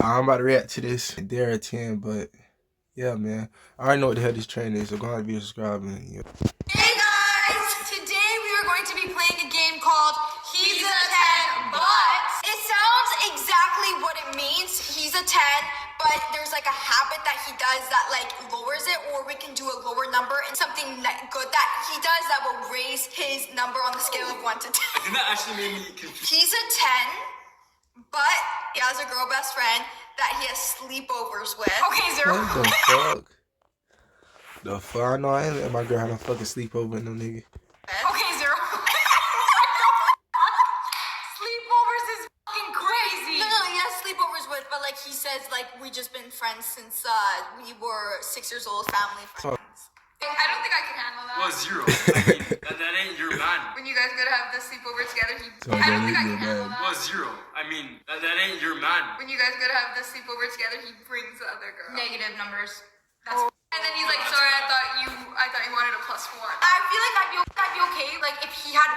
I'm about to react to this. They're a 10, but yeah, man. I already know what the hell this train is, so go ahead and be subscribing. Yeah. Hey guys! Today we are going to be playing a game called He's a 10, but it sounds exactly what it means. He's a 10, but there's like a habit that he does that like lowers it, or we can do a lower number and something good that he does that will raise his number on the scale of 1 to 10. I think that actually made me confused. He's a 10, but he has a girl best friend that he has sleepovers with. Okay, Zero. What the fuck? The fuck? No, I ain't let my girl have no fucking sleepover with no nigga. Okay, Zero. Sleepovers is fucking crazy. No, he has sleepovers with, but like he says, like we just been friends since we were 6 years old, family friends. I don't think I can handle that. Well, Zero. I mean, that ain't your man. When you guys go to have the sleepover together, I don't think I can handle that. Well, Zero. I mean, that ain't your man. When you guys go to have the sleepover together, he brings the other girl. Negative numbers. That's and then he's like, sorry, I thought you wanted a +1. I feel like I'd be okay. Like if he had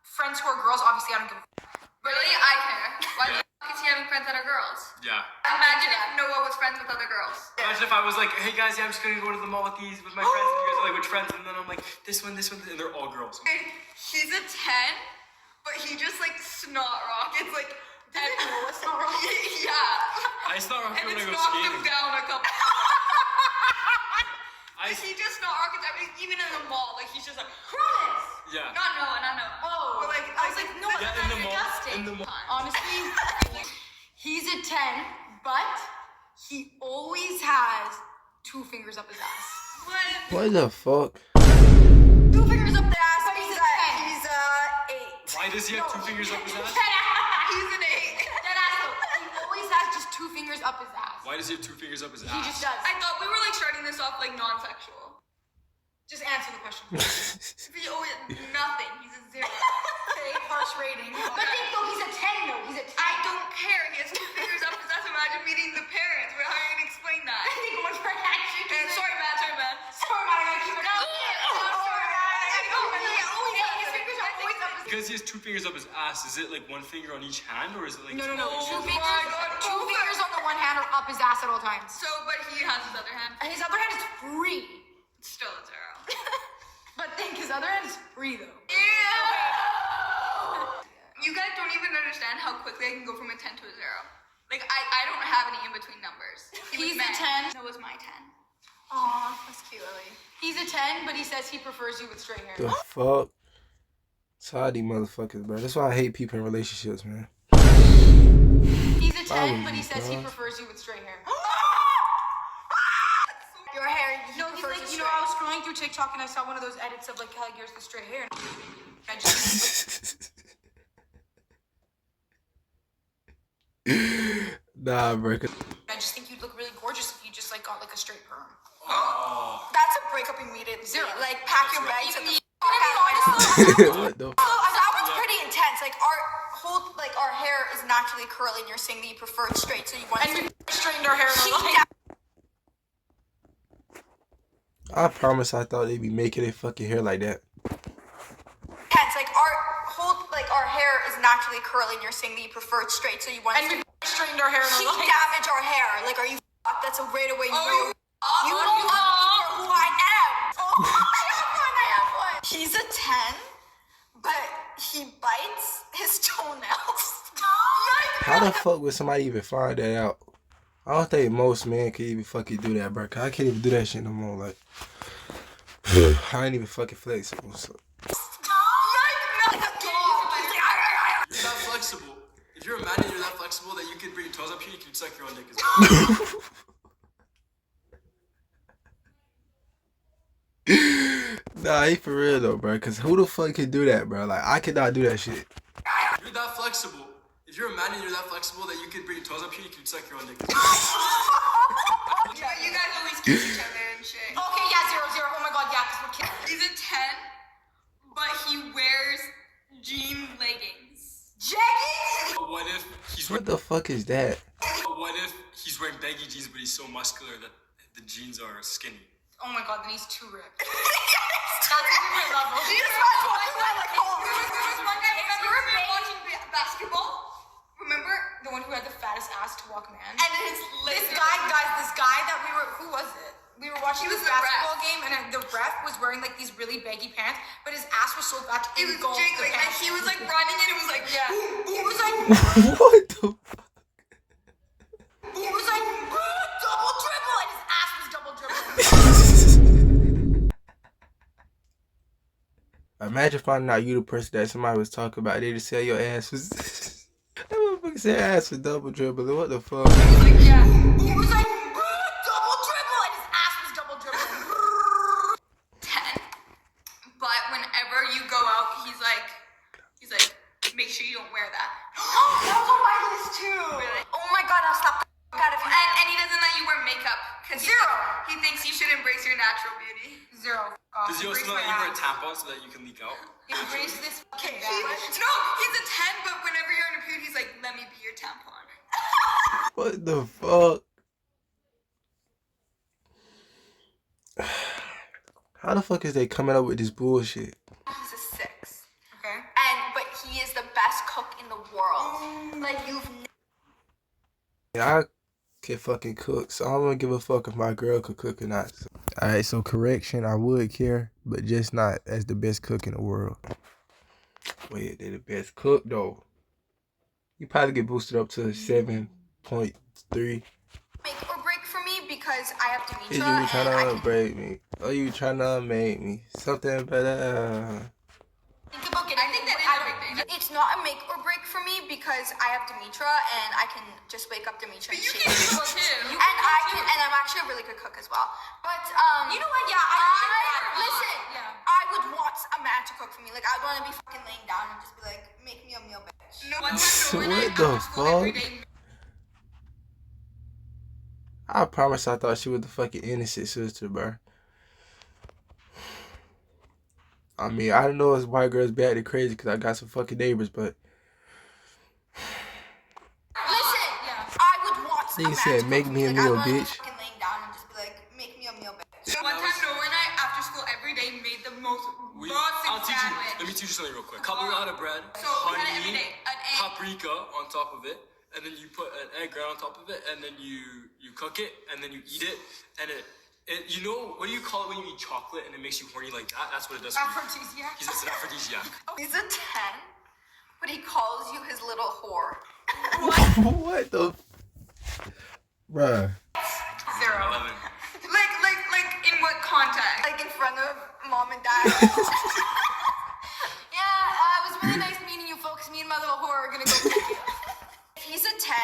friends who are girls, obviously I don't give a Really? I care. Why the fuck is he having friends that are girls? Yeah. Imagine if Noah was friends with other girls. Imagine if I was like, hey guys, yeah, I'm just gonna go to the mall with my friends, and you guys are like, which friends? And then I'm like, this one, and they're all girls. He's a 10, but he just like snot rockets like. Does it know a snot rocket? Yeah. I snot rocket when I go knocked skating. him down a couple. He just snot rockets. I mean, even in the mall, like he's just like, promise. Yeah. Not Noah. Oh. But like, I was like, no, yeah, that's in the mall. disgusting. In the mall. Honestly, he's a 10, but he always has 2 fingers up his ass. What the fuck? 2 fingers up the ass. But he's a 8. Why does he have 2 fingers up his ass? He's an 8. That ass though. He always has just 2 fingers up his ass. Why does he have 2 fingers up his ass? He just does. I thought we were like starting this off like non-sexual. Just answer the question. He always nothing. He's a 0. Okay, harsh rating. But think though, he's a 10 though. He's a 10. I don't care. He has 2 fingers up his ass. Imagine meeting the parents. How are you gonna explain that? I think going for action. Sorry, man. Sorry, man. I gotta keep it up. Because he has 2 fingers up his ass, is it like 1 finger on each hand, or is it like No. 2 fingers on the one hand are up his ass at all times. So, but he has his other hand. His other hand is free. It's still a 0. But think his other hand is free though. Yeah. Okay. You guys don't even understand how quickly I can go from a 10 to a 0. Like I don't have any in between numbers. He's a 10. That was my 10. Aw, that's cute, Lily. He's a 10, but he says he prefers you with straight hair. The fuck? Tired these motherfuckers, bro. That's why I hate people in relationships, man. He's a 10, but he says he prefers you with straight hair. Your hair, no, he's like, you know, I was scrolling through TikTok and I saw one of those edits of like Kalogeras with straight hair. I just Nah, bro. I just think you'd look really gorgeous if you just like got like a straight perm. Oh. That's a breakup immediately. 0. Like pack your bags and What the? That one's pretty intense. Like our hair is naturally curly, and you're saying that you prefer it straight, so you want to straighten our hair. I promise I thought they'd be making their fucking hair like that. Intense. Like our hair is naturally curly, and you're saying that you prefer it straight, so you want to straighten our hair. She damage our hair. Like, are you? That's a great way you go. You don't love me for who I am. I have one. He's a 10, but he bites his toenails. How the fuck would somebody even find that out? I don't think most men could even fucking do that, bro. Cause I can't even do that shit no more. Like, I ain't even fucking flexible. So. You're that flexible. If you're a man and you're that flexible that you can bring your toes up here, you can suck your own dick as well. Nah, he for real though, bro. Cause who the fuck can do that, bro? Like, I could not do that shit. You're that flexible. If you're a man and you're that flexible that you can bring your toes up here, you can suck your own dick. You guys always kiss each other and shit. Okay, yeah, 0. Oh my god, yeah, because we're kidding. He's a 10, but he wears jean leggings. Jeggings? What if he's What the fuck is that? What if he's wearing baggy jeans, but he's so muscular that the jeans are skinny? Oh my god, then he's too ripped. That's a different level. He's not talking about like, there was one guy, remember we were watching basketball? Remember the one who had the fattest ass to walk man? And this guy that we were, who was it? We were watching this basketball game, and the ref was wearing like these really baggy pants, but his ass was so fat it was jiggling, and he was like running, and it was like, yeah. He was like, What the fuck? he was like, double dribble, and his ass was double dribbling. Imagine finding out you the person that somebody was talking about. They just say your ass was. That motherfucker said ass was double dribbling. What the fuck? Yeah. He was like, double dribble, and his ass was double dribbling. 10. But whenever you go out, he's like, make sure you don't wear that. That was on my list too. Really? Oh my god, I'll slap the fuck out of him. And he doesn't let you wear makeup because Zero. He thinks you should embrace your natural beauty. Zero. Does he also let you wear a tampon so that you can leak out? Embrace this fucking No, he's a 10, but whenever you're in a period, he's like, let me be your tampon. What the fuck? How the fuck is they coming up with this bullshit? He's a 6. Okay. But he is the best cook in the world. Like you've Yeah, I can fucking cook, so I don't wanna give a fuck if my girl could cook or not. Alright, so correction, I would care, but just not as the best cook in the world. Wait, they're the best cook though. You probably get boosted up to 7.3. make or break for me because I have Is Demetra you trying and to break me? Or you trying to make me something better? think about getting. I think that is a big thing. It's not a make or break for me because I have Demetra and I can just wake up Demetra. But you and can she- cook too. and I'm actually a really good cook as well. But You know what? Yeah, listen. Yeah. I would want a man to cook for me. Like I would want to be fucking laying down and just be like, make me a meal, bitch. No, one So time what overnight the after school every fuck? day. I promise I thought she was the fucking innocent sister, bro. I mean, I don't know if white girls bad and crazy because I got some fucking neighbors, but Listen. Yeah. I would want a Nigga man said, to make cook me a for Like, meal, I would wanna be bitch. fucking laying down and just be like, make me a meal, bitch. One time, Noah and I, after school every day, made the most I'll raw teach you. sandwich. Let me teach you something real quick. Carbohydrate of bread, So we had it every honey, day. An egg. paprika on top of it, and then you put an egg right on top of it, and then you cook it, and then you eat it, and it you know what do you call it when you eat chocolate and it makes you horny like that? That's what it does for you. Aphrodisiac. It's an aphrodisiac. He's a 10, but he calls you his little whore. what the? Bruh. 0. 11. Like in what context? Like in front of mom and dad. It was really nice meeting you folks. Me and my little whore are gonna go pick you. If he's a 10,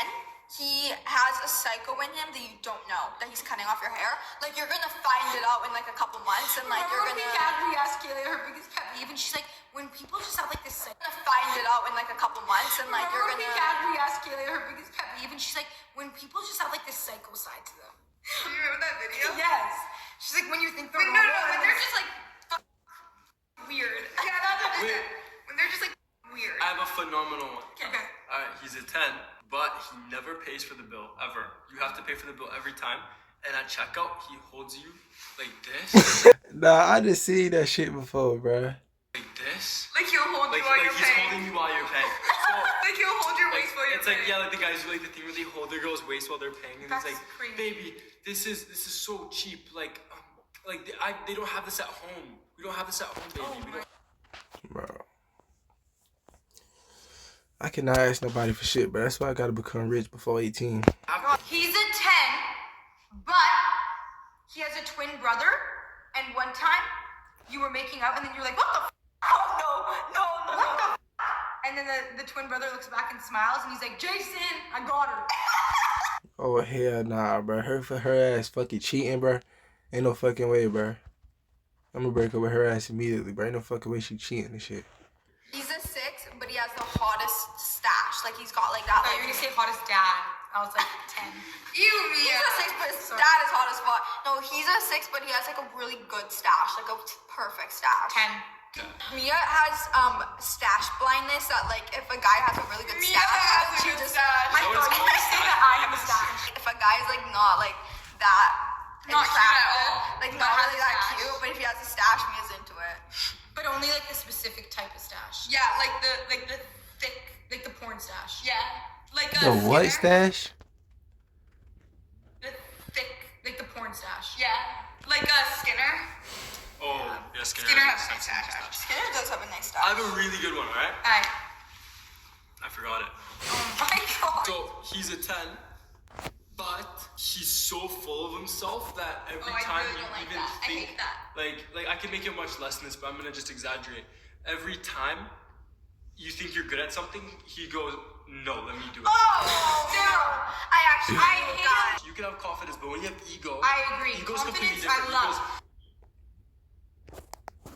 he has a psycho in him that you don't know, that he's cutting off your hair. Like you're gonna find it out in like a couple months and like you're gonna ask Kaylee her biggest pet peeve, even she's like, when people just have like this psycho, you're gonna find it out in like a couple months and like you're gonna ask Kaylee her biggest pet peeve, even she's like, when people just have like this psycho side to them. Do you remember that video? Yes. She's like, when you think they're No, normal, when they're just like weird. Yeah, that's what Wait. When they're just like weird. I have a phenomenal one. Okay. Alright, he's a 10, but he never pays for the bill, ever. You have to pay for the bill every time. And at checkout, he holds you like this. Nah, I just seen that shit before, bruh. Like this. Like he'll hold Like, you while like you're he's paying. holding you while you're paying. So, Like he'll hold your like, waist while you're it's like, paying. yeah, like the guys do like the thing where they hold their girl's waist while they're paying. And That's it's like, crazy. baby, this is so cheap. Like they don't have this at home. We don't have this at home, baby. We don't. Bro. I cannot ask nobody for shit, but that's why I gotta become rich before 18. He's a 10, but he has a twin brother, and one time you were making out, and then you're like, what the f? Oh, no. What the f? And then the twin brother looks back and smiles, and he's like, Jason, I got her. Oh, hell nah, bro. Her ass fucking cheating, bro. Ain't no fucking way, bro. I'm gonna break up with her ass immediately, bro. Ain't no fucking way she cheating and shit. He's a 6, but he has the hottest stash. Like, he's got like that. I thought you were gonna say hottest dad. I was like 10. He's a 6, but his dad is hot as fuck. No, he's a 6, but he has like a really good stash, like a perfect stash. 10. Mia has stash blindness that like if a guy has a really good Mia stash, has a she good just stash. I No, thought it's you called were saying stash that I have a blindness. stash. If a guy's like not like that Not cute at attractive, all, like but not has really a that stash. cute, but if he has a stash, Mia's into it. But only like the specific type of stash. Yeah, like Like the thick, like the porn stash. yeah. Like a The what Skinner. stash? The thick, like the porn stash. Yeah. Like a Skinner. Oh, yeah, Skinner. Skinner has has a a nice sexy stash. mustache. Skinner does have a nice I style. have a really good one, alright? Alright. I forgot it. Oh my god. So he's a 10, but he's so full of himself that every I time really you don't like even that. I think, hate that. like I can make it much less than this, but I'm gonna just exaggerate. Every time you think you're good at something, he goes, "No, let me do it." Oh, zero. I hate that. You can have confidence, but when you have ego, I agree. ego's completely Confidence, different. I love.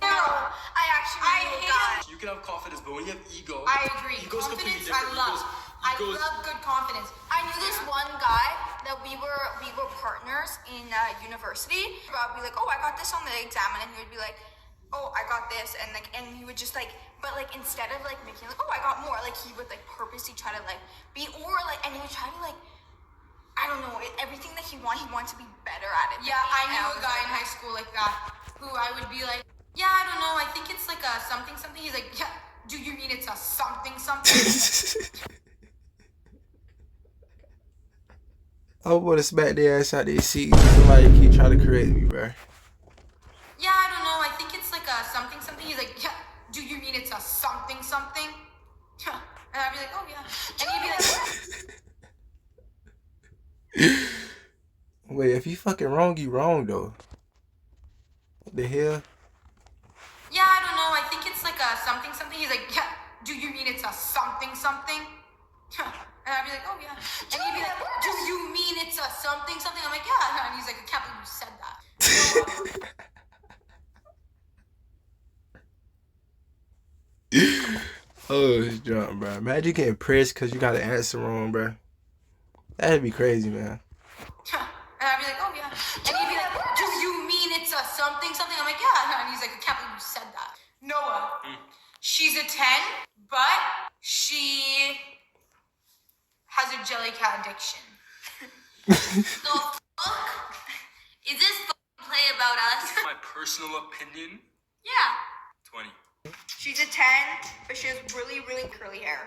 Zero. I hate that. You can have confidence, but when you have ego, I agree. ego's completely Confidence, I different. love. I Ego's- love good confidence. I knew this one guy that we were partners in university. I'd be like, oh, I got this on the exam, and he would be like, oh, I got this, and he would just like, but like instead of like making like, oh, I got more, like he would like purposely try to like be, or like, and he would try to like, I don't know, everything that he wants to be better at it. Yeah, I knew a guy in high school like that who I would be like, yeah, I don't know, I think it's like a something something. He's like, yeah, do you mean it's a something something? I would have smacked their ass out their seat. Somebody keep trying to correct me, bro. Yeah, I don't know, I think it's like a something something. He's like, yeah, do you mean it's a something something? And I'd be like, oh yeah. And he'd be like, Wait, if you fucking wrong, you wrong though. What the hell? yeah, I don't know, I think it's like a something something. He's like, yeah, do you mean it's a something something? And I'd be like, oh yeah. And he'd be like, do you mean it's a something something? I'm like, yeah. And he's like, I can't believe you said that. Oh, it's drunk, bro. Imagine getting pressed because you got to answer wrong, bro. That'd be crazy, man. And I'd be like, oh yeah. And he'd be like, do you mean it's a something something? I'm like, yeah. And he's like, I can't believe you said that. Noah, she's a 10, but she has a jelly cat addiction. The fuck is this fucking play about us? My personal opinion, Yeah. 20. She's a 10, but she has really, really curly hair.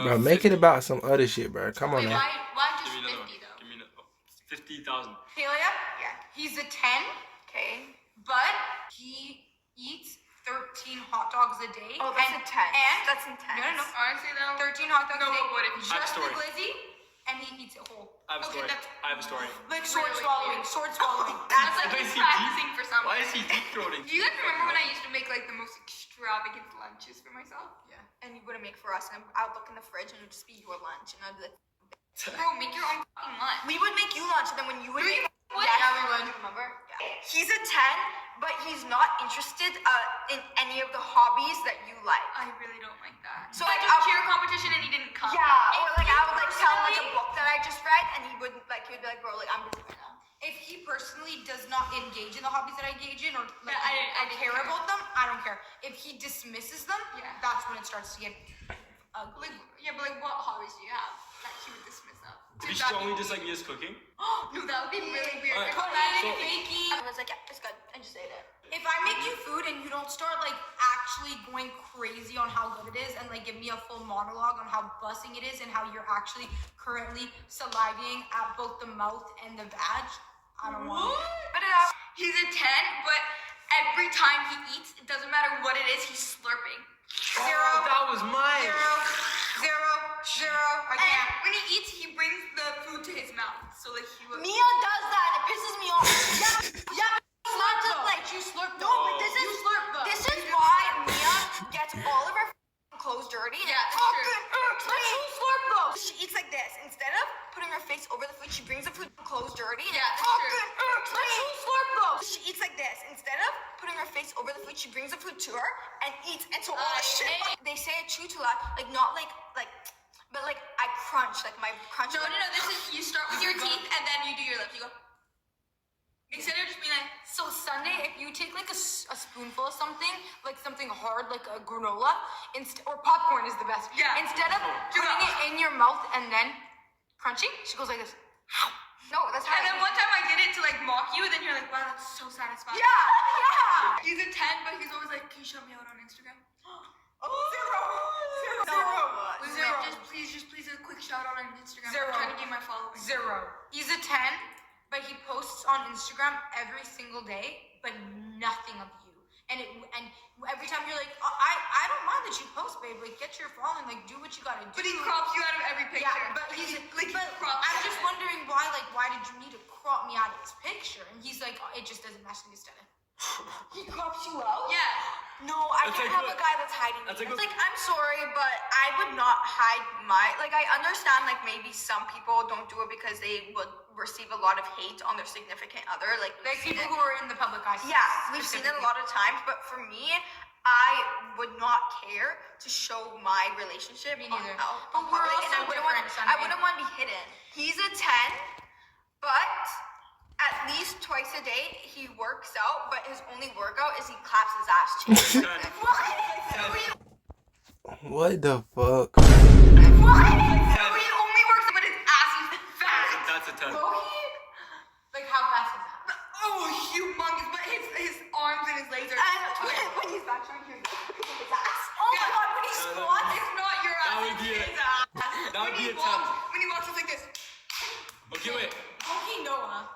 Bro, make it about some other shit, bro. Come on Wait, now. why just Give me another 50 one. though? Give me another. 50,000. Helia? Yeah. He's a 10, Okay. but he eats 13 hot dogs a day. Oh, that's intense. And That's intense. No. Honestly though, 13 hot dogs a day. I have a Just the story. glizzy, and he eats it whole. I have a story. I have a story. Like sword swallowing. That's like Why he's is he practicing for something. Why is he deep throating? Do you guys remember when I used to make like the most extravagant lunches for myself? Yeah. And you wouldn't make for us, and I'd look in the fridge, and it would just be your lunch, and I'd be like, Bro, make your own fucking lunch. we would make you lunch, and then when you would make, would? yeah, we would. Remember? Yeah. He's a 10, but he's not interested in any of the hobbies that you like. I really don't like that. So, So like, like a I- cheer competition and he didn't come. Yeah, or like I would like tell him like a personally- book that I just read, and he would be like, bro, like I'm busy right now. If he personally does not engage in the hobbies that I engage in, or like Yeah, I I care about them, I don't care. If he dismisses them, Yeah. that's when it starts to get ugly. But what hobbies do you have that he would dismiss them? Did she only dislike me as cooking? No, that would be really weird. Alright. Imagine So- baking. I was like, yeah, it's good, and just ate it. If I make you food and you don't start like actually going crazy on how good it is and like give me a full monologue on how bussing it is and how you're actually currently salivating at both the mouth and the vag, I don't want it. Spit it out. He's a 10, but every time he eats, it doesn't matter what it is, he's slurping. Zero. Oh, that was mine. Zero. I And can't. when he eats, he brings the food to his mouth. So like he would. Mia does that, and it pisses me off. Yeah, it's not just like You slurp no, but this You is slurp though. this is why Mia gets all of her clothes dirty. And Yeah, that's true. Like you slurp though. She eats like this. Instead of putting her face over the food, she brings the food clothes dirty. And Yeah, that's true. Like you slurp though. She eats like this. Instead of putting her face over the food, she brings the food to her and eats. And so all the shit. They say it chew too loud, like not like. But like I crunch, like my crunch. No. This is you start with your teeth and then you do your lips. You go. Instead of just being like. So Sunday, if you take like a spoonful of something, like something hard, like a granola, or popcorn is the best. Yeah. Instead of putting it in your mouth and then crunching, she goes like this. No, that's how. And then one time I did it to like mock you, and then you're like, wow, that's so satisfying. Yeah. He's a 10, but he's always like, can you show me out on Instagram? Zero. Just please, a quick shout out on Instagram. Zero. I'm trying to get my following. 0. He's a 10, but he posts on Instagram every single day, but nothing of you. And every time you're like, I don't mind that you post, babe. Like, get your following. Like, do what you gotta do. But he crops you out of every picture. Yeah, but I'm just wondering why did you need to crop me out of his picture? And he's like, oh, it just doesn't match the aesthetic. He crops you out? Yeah. No, I That's can't like have a what- guy that's hiding me. that's like It's what- like, I'm sorry, but I would not hide my, like, I understand, like, maybe some people don't do it because they would receive a lot of hate on their significant other. Like People who are in the public eye. Yeah, we've seen it a lot of times, but for me, I would not care to show my relationship Me on neither. out But on we're public, also and I different, wouldn't want to be hidden. He's a 10, but at least twice a day he works out, but his only workout is he claps his ass cheeks. What the fuck? What? He only works but his ass is fat. That's a 10. Like, how fast is that? Oh, humongous. But his arms and his legs are. And when he's back trying to hear his ass. Oh my god, when he squats. It's not your ass. That would It's be a- his ass. that would be a 10. When he walks, it's like this. Okay, wait. Okay, Noah.